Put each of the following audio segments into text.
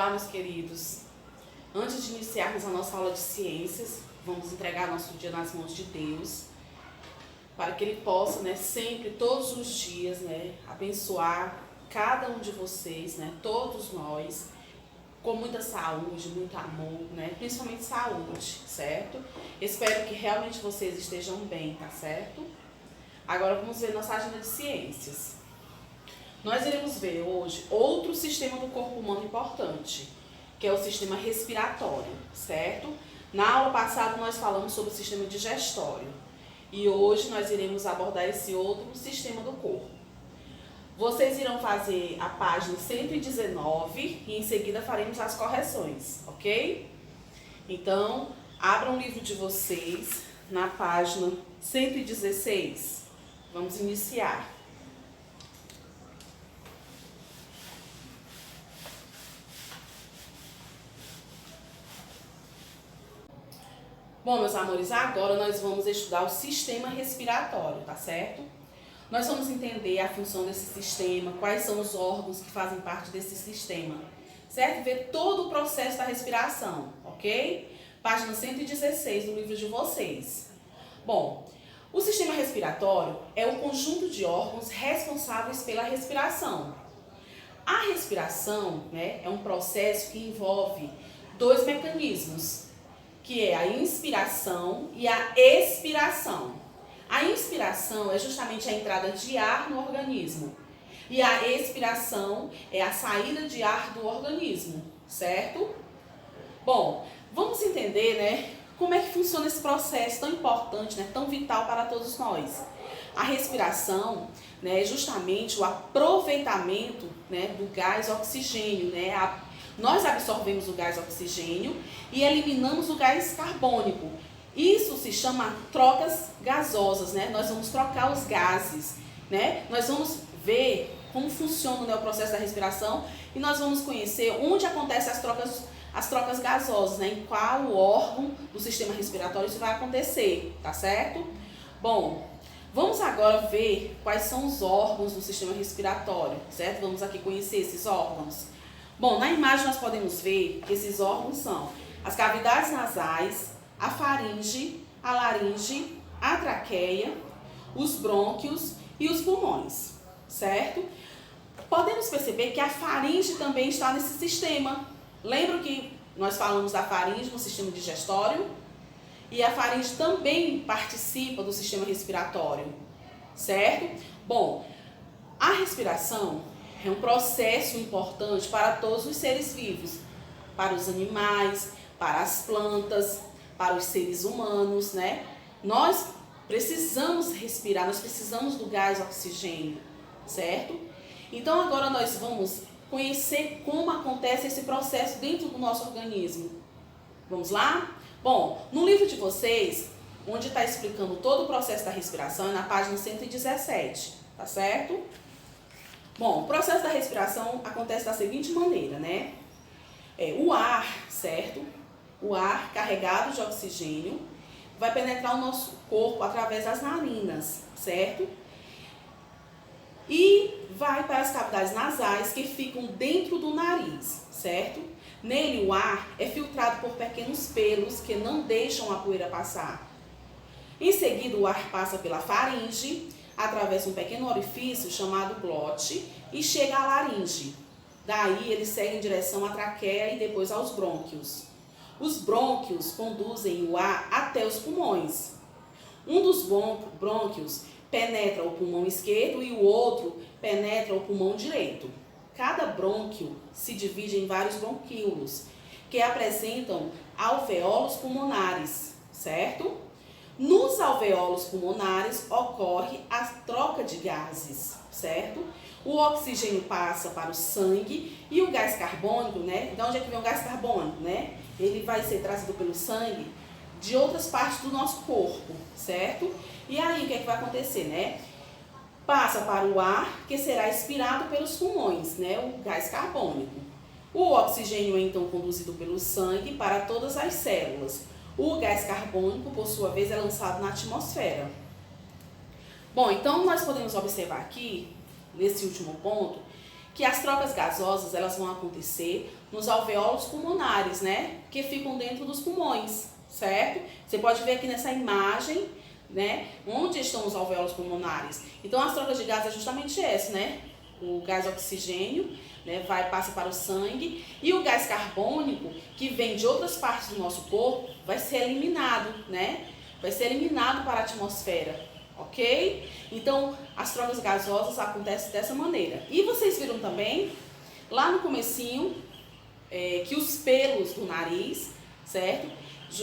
Olá, meus queridos. Antes de iniciarmos a nossa aula de ciências, vamos entregar nosso dia nas mãos de Deus, para que Ele possa, sempre, todos os dias, abençoar cada um de vocês, todos nós, com muita saúde, muito amor, principalmente saúde, certo? Espero que realmente vocês estejam bem, tá certo? Agora vamos ver nossa agenda de ciências. Nós iremos ver hoje outro sistema do corpo humano importante, que é o sistema respiratório, certo? Na aula passada nós falamos sobre o sistema digestório e hoje nós iremos abordar esse outro sistema do corpo. Vocês irão fazer a página 119 e em seguida faremos as correções, ok? Então, abram o livro de vocês na página 116. Vamos iniciar. Bom, meus amores, agora nós vamos estudar o sistema respiratório, tá certo? Nós vamos entender a função desse sistema, quais são os órgãos que fazem parte desse sistema, certo? Ver todo o processo da respiração, ok? Página 116 do livro de vocês. Bom, o sistema respiratório é o conjunto de órgãos responsáveis pela respiração. A respiração, é um processo que envolve dois mecanismos, que é a inspiração e a expiração. A inspiração é justamente a entrada de ar no organismo e a expiração é a saída de ar do organismo, certo? Bom, vamos entender, como é que funciona esse processo tão importante, tão vital para todos nós. A respiração, é justamente o aproveitamento, do gás oxigênio, Nós absorvemos o gás oxigênio e eliminamos o gás carbônico. Isso se chama trocas gasosas, Nós vamos trocar os gases, Nós vamos ver como funciona, o processo da respiração e nós vamos conhecer onde acontecem as trocas gasosas, em qual órgão do sistema respiratório isso vai acontecer, tá certo? Bom, vamos agora ver quais são os órgãos do sistema respiratório, certo? Vamos aqui conhecer esses órgãos. Bom, na imagem nós podemos ver que esses órgãos são as cavidades nasais, a faringe, a laringe, a traqueia, os brônquios e os pulmões, certo? Podemos perceber que a faringe também está nesse sistema. Lembra que nós falamos da faringe no sistema digestório? E a faringe também participa do sistema respiratório, certo? Bom, a respiração é um processo importante para todos os seres vivos, para os animais, para as plantas, para os seres humanos, Nós precisamos respirar, nós precisamos do gás oxigênio, certo? Então agora nós vamos conhecer como acontece esse processo dentro do nosso organismo. Vamos lá? Bom, no livro de vocês, onde está explicando todo o processo da respiração, é na página 117, tá certo? Bom, o processo da respiração acontece da seguinte maneira, O ar, certo? O ar carregado de oxigênio vai penetrar o nosso corpo através das narinas, certo? E vai para as cavidades nasais que ficam dentro do nariz, certo? Nele o ar é filtrado por pequenos pelos que não deixam a poeira passar. Em seguida o ar passa pela faringe, através de um pequeno orifício chamado glote e chega à laringe. Daí ele segue em direção à traqueia e depois aos brônquios. Os brônquios conduzem o ar até os pulmões. Um dos brônquios penetra o pulmão esquerdo e o outro penetra o pulmão direito. Cada brônquio se divide em vários bronquíolos, que apresentam alvéolos pulmonares, certo? Nos alvéolos pulmonares ocorre a troca de gases, certo? O oxigênio passa para o sangue e o gás carbônico, De onde é que vem o gás carbônico, Ele vai ser trazido pelo sangue de outras partes do nosso corpo, certo? E aí o que é que vai acontecer, Passa para o ar que será expirado pelos pulmões, O gás carbônico. O oxigênio é então conduzido pelo sangue para todas as células. O gás carbônico, por sua vez, é lançado na atmosfera. Bom, então nós podemos observar aqui, nesse último ponto, que as trocas gasosas elas vão acontecer nos alvéolos pulmonares, né? Que ficam dentro dos pulmões, certo? Você pode ver aqui nessa imagem, né? Onde estão os alvéolos pulmonares. Então as trocas de gás é justamente essa, né? O gás oxigênio, né, passa para o sangue, e o gás carbônico, que vem de outras partes do nosso corpo, vai ser eliminado, né? Vai ser eliminado para a atmosfera, ok? Então, as trocas gasosas acontecem dessa maneira. E vocês viram também, lá no comecinho, que os pelos do nariz, certo?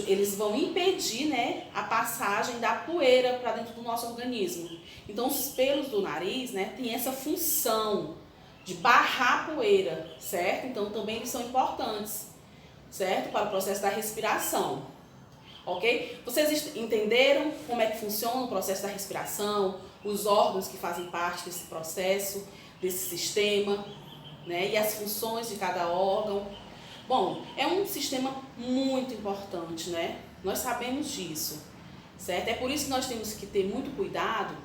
Eles vão impedir, né, a passagem da poeira para dentro do nosso organismo. Então, os pelos do nariz, né, têm essa função de barrar a poeira, certo? Então, também eles são importantes, certo? Para o processo da respiração, ok? Vocês entenderam como é que funciona o processo da respiração, os órgãos que fazem parte desse processo, desse sistema, né? E as funções de cada órgão. Bom, é um sistema muito importante, né? Nós sabemos disso, certo? É por isso que nós temos que ter muito cuidado,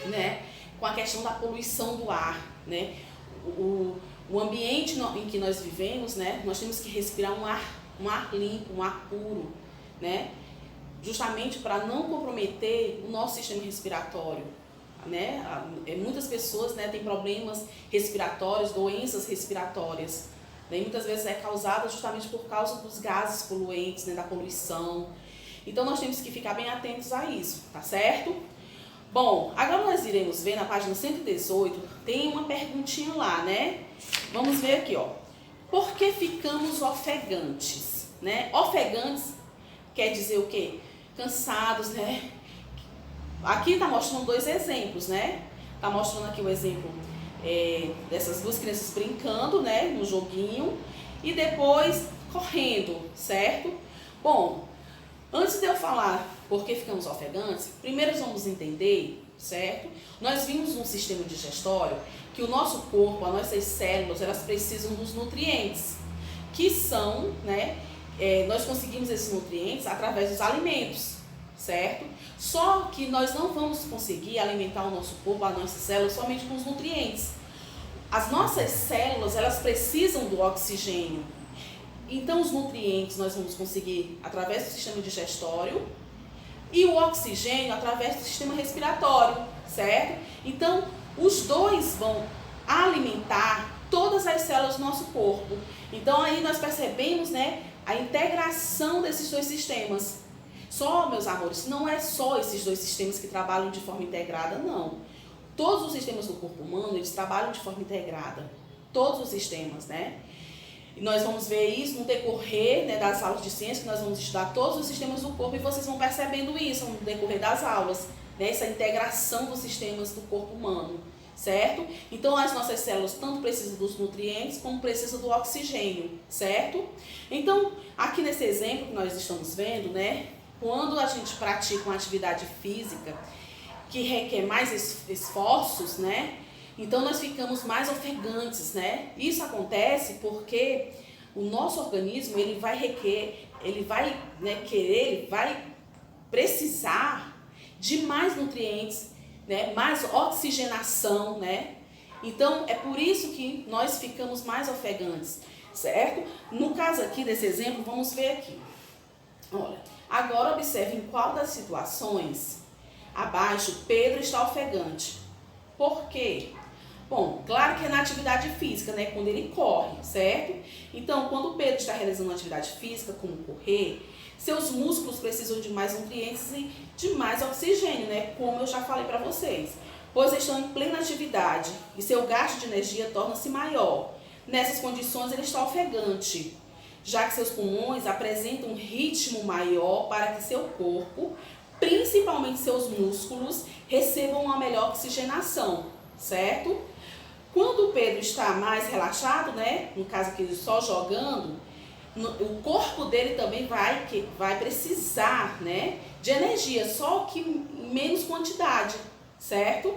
né, com a questão da poluição do ar, né? O ambiente em que nós vivemos, né, nós temos que respirar um ar limpo, um ar puro, né? Justamente para não comprometer o nosso sistema respiratório, né? Muitas pessoas, né, têm problemas respiratórios, doenças respiratórias, né? Muitas vezes é causada justamente por causa dos gases poluentes, né, da poluição. Então nós temos que ficar bem atentos a isso, tá certo? Bom, agora nós iremos ver na página 118, tem uma perguntinha lá, né? Vamos ver aqui, ó. Por que ficamos ofegantes, né? Ofegantes quer dizer o quê? Cansados, né? Aqui tá mostrando dois exemplos, né? Tá mostrando aqui o exemplo dessas duas crianças brincando, né? No joguinho e depois correndo, certo? Bom, antes de eu falar por que ficamos ofegantes, primeiro vamos entender, certo? Nós vimos no sistema digestório que o nosso corpo, as nossas células, elas precisam dos nutrientes, que são, né? Nós conseguimos esses nutrientes através dos alimentos, certo? Só que nós não vamos conseguir alimentar o nosso corpo, as nossas células, somente com os nutrientes. As nossas células, elas precisam do oxigênio. Então, os nutrientes nós vamos conseguir através do sistema digestório e o oxigênio através do sistema respiratório, certo? Então, os dois vão alimentar todas as células do nosso corpo. Então, aí nós percebemos, né, a integração desses dois sistemas. Só, meus amores, não é só esses dois sistemas que trabalham de forma integrada, não. Todos os sistemas do corpo humano, eles trabalham de forma integrada. Todos os sistemas, né? E nós vamos ver isso no decorrer, né, das aulas de ciência, que nós vamos estudar todos os sistemas do corpo e vocês vão percebendo isso no decorrer das aulas, né, essa integração dos sistemas do corpo humano, certo? Então, as nossas células tanto precisam dos nutrientes como precisam do oxigênio, certo? Então, aqui nesse exemplo que nós estamos vendo, né, quando a gente pratica uma atividade física que requer mais esforços, né, então nós ficamos mais ofegantes, né? Isso acontece porque o nosso organismo ele vai precisar de mais nutrientes, né? Mais oxigenação, né? Então é por isso que nós ficamos mais ofegantes, certo? No caso aqui desse exemplo, vamos ver aqui. Olha, agora observe em qual das situações abaixo Pedro está ofegante. Por quê? Bom, claro que é na atividade física, né? Quando ele corre, certo? Então, quando o Pedro está realizando uma atividade física, como correr, seus músculos precisam de mais nutrientes e de mais oxigênio, né? Como eu já falei para vocês. Pois estão em plena atividade e seu gasto de energia torna-se maior. Nessas condições, ele está ofegante, já que seus pulmões apresentam um ritmo maior para que seu corpo, principalmente seus músculos, recebam uma melhor oxigenação, certo? Quando o Pedro está mais relaxado, né, no caso aqui ele só jogando, o corpo dele também vai precisar, né, de energia, só que em menos quantidade, certo?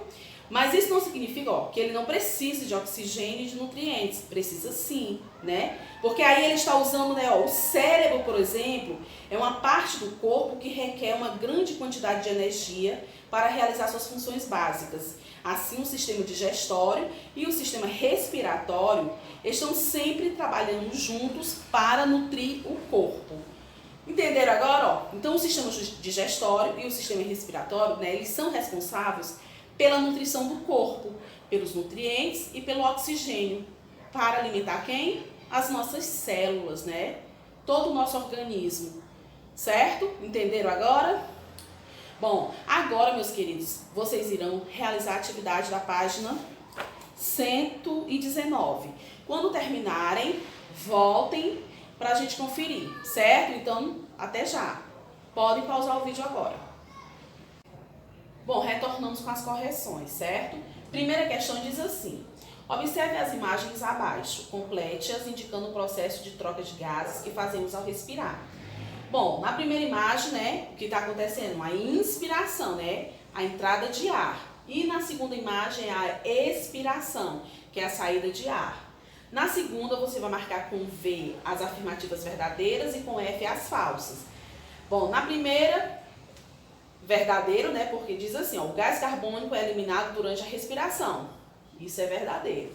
Mas isso não significa, que ele não precisa de oxigênio e de nutrientes. Precisa sim, né? Porque aí ele está usando, né, o cérebro, por exemplo, é uma parte do corpo que requer uma grande quantidade de energia para realizar suas funções básicas. Assim, o sistema digestório e o sistema respiratório estão sempre trabalhando juntos para nutrir o corpo. Entenderam agora? Então, o sistema digestório e o sistema respiratório, né, eles são responsáveis pela nutrição do corpo, pelos nutrientes e pelo oxigênio, para alimentar quem? As nossas células, né? Todo o nosso organismo, certo? Entenderam agora? Bom, agora, meus queridos, vocês irão realizar a atividade da página 119. Quando terminarem, voltem para a gente conferir, certo? Então, até já. Podem pausar o vídeo agora. Bom, retornamos com as correções, certo? Primeira questão diz assim: observe as imagens abaixo, complete-as indicando o processo de troca de gases que fazemos ao respirar. Bom, na primeira imagem, né, o que está acontecendo? A inspiração, né, a entrada de ar. E na segunda imagem, a expiração, que é a saída de ar. Na segunda, você vai marcar com V as afirmativas verdadeiras e com F as falsas. Bom, na primeira, verdadeiro, né, porque diz assim, o gás carbônico é eliminado durante a respiração. Isso é verdadeiro.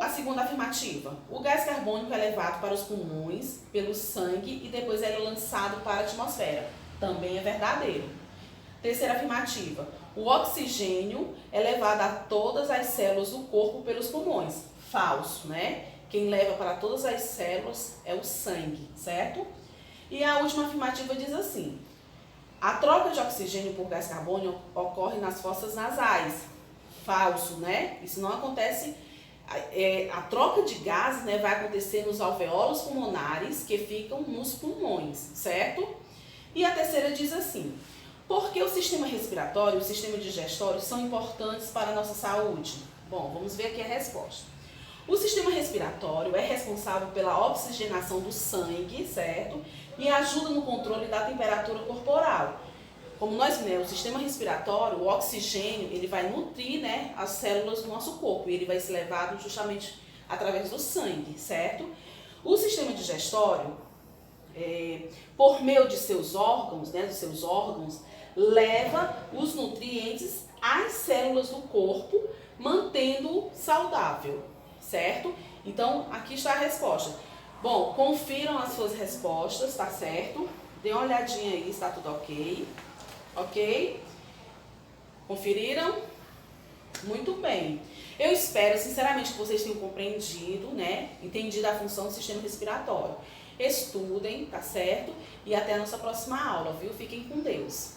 A segunda afirmativa, o gás carbônico é levado para os pulmões pelo sangue e depois é lançado para a atmosfera. Também é verdadeiro. Terceira afirmativa, o oxigênio é levado a todas as células do corpo pelos pulmões. Falso, né? Quem leva para todas as células é o sangue, certo? E a última afirmativa diz assim: a troca de oxigênio por gás carbônico ocorre nas fossas nasais. Falso, né? Isso não acontece. A troca de gases, né, vai acontecer nos alvéolos pulmonares que ficam nos pulmões, certo? E a terceira diz assim: por que o sistema respiratório e o sistema digestório são importantes para a nossa saúde? Bom, vamos ver aqui a resposta. O sistema respiratório é responsável pela oxigenação do sangue, certo? E ajuda no controle da temperatura corporal. Como nós vimos, o sistema respiratório, o oxigênio, ele vai nutrir, né, as células do nosso corpo e ele vai ser levado justamente através do sangue, certo? O sistema digestório, por meio de seus órgãos, né, leva os nutrientes às células do corpo, mantendo-o saudável, certo? Então, aqui está a resposta. Bom, confiram as suas respostas, tá certo? Dê uma olhadinha aí, está tudo ok. Ok? Conferiram? Muito bem. Eu espero, sinceramente, que vocês tenham compreendido, né? Entendido a função do sistema respiratório. Estudem, tá certo? E até a nossa próxima aula, viu? Fiquem com Deus.